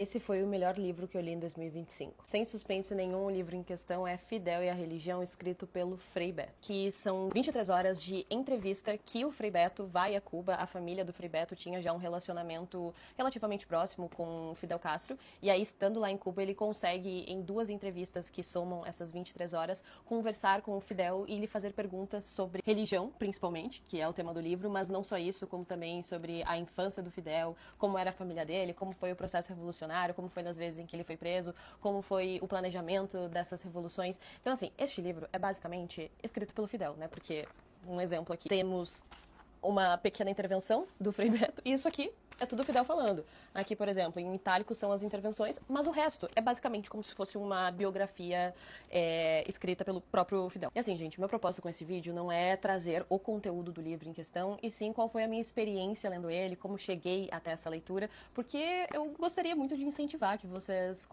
Esse foi o melhor livro que eu li em 2025. Sem suspense nenhum, o livro em questão é Fidel e a Religião, escrito pelo Frei Beto, que são 23 horas de entrevista que o Frei Beto vai a Cuba. A família do Frei Beto tinha já um relacionamento relativamente próximo com Fidel Castro, e aí, estando lá em Cuba, ele consegue, em 2 entrevistas que somam essas 23 horas, conversar com o Fidel e lhe fazer perguntas sobre religião, principalmente, que é o tema do livro, mas não só isso, como também sobre a infância do Fidel, como era a família dele, como foi o processo revolucionário, como foi nas vezes em que ele foi preso, como foi o planejamento dessas revoluções. Então, assim, este livro é basicamente escrito pelo Fidel, né? Porque, um exemplo aqui, temos uma pequena intervenção do Frei Beto, e isso aqui é tudo o Fidel falando. Aqui, por exemplo, em itálico são as intervenções, mas o resto é basicamente como se fosse uma biografia escrita pelo próprio Fidel. E assim, gente, meu propósito com esse vídeo não é trazer o conteúdo do livro em questão, e sim qual foi a minha experiência lendo ele, como cheguei até essa leitura, porque eu gostaria muito de incentivar que vocês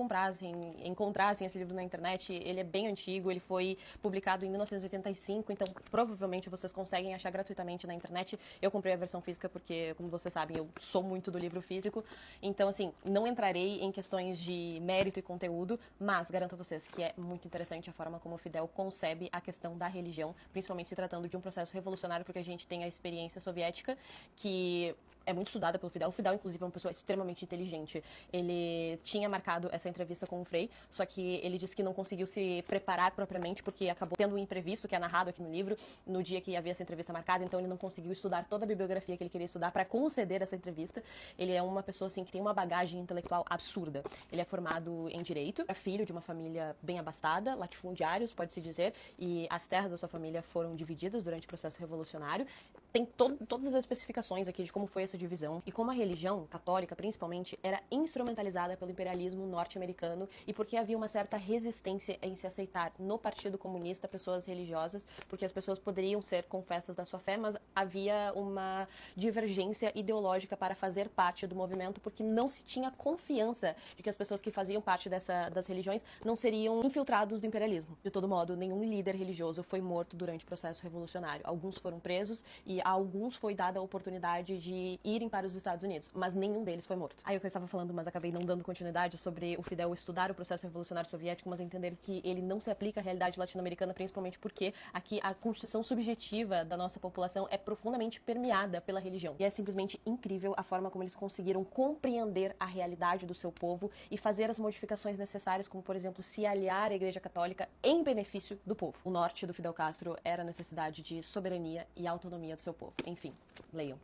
encontrassem esse livro na internet. Ele é bem antigo, ele foi publicado em 1985, então provavelmente vocês conseguem achar gratuitamente na internet. Eu comprei a versão física porque, como vocês sabem, eu sou muito do livro físico, então assim, não entrarei em questões de mérito e conteúdo, mas garanto a vocês que é muito interessante a forma como o Fidel concebe a questão da religião, principalmente se tratando de um processo revolucionário, porque a gente tem a experiência soviética, que é muito estudada pelo Fidel. O Fidel, inclusive, é uma pessoa extremamente inteligente. Ele tinha marcado essa entrevista com o Frei, só que ele disse que não conseguiu se preparar propriamente, porque acabou tendo um imprevisto, que é narrado aqui no livro, no dia que havia essa entrevista marcada, então ele não conseguiu estudar toda a bibliografia que ele queria estudar para conceder essa entrevista. Ele é uma pessoa, assim, que tem uma bagagem intelectual absurda. Ele é formado em Direito, é filho de uma família bem abastada, latifundiários, pode-se dizer, e as terras da sua família foram divididas durante o processo revolucionário. Tem todas as especificações aqui de como foi essa divisão e como a religião católica, principalmente, era instrumentalizada pelo imperialismo norte-americano, e porque havia uma certa resistência em se aceitar no Partido Comunista pessoas religiosas, porque as pessoas poderiam ser confessas da sua fé, mas havia uma divergência ideológica para fazer parte do movimento, porque não se tinha confiança de que as pessoas que faziam parte das religiões não seriam infiltrados do imperialismo. De todo modo, nenhum líder religioso foi morto durante o processo revolucionário. Alguns foram presos e a alguns foi dada a oportunidade de irem para os Estados Unidos, mas nenhum deles foi morto. Aí o que eu estava falando, mas acabei não dando continuidade, sobre o Fidel estudar o processo revolucionário soviético, mas entender que ele não se aplica à realidade latino-americana, principalmente porque aqui a constituição subjetiva da nossa população é profundamente permeada pela religião. E é simplesmente incrível a forma como eles conseguiram compreender a realidade do seu povo e fazer as modificações necessárias, como, por exemplo, se aliar à Igreja Católica em benefício do povo. O norte do Fidel Castro era a necessidade de soberania e autonomia do seu povo. Enfim, leiam.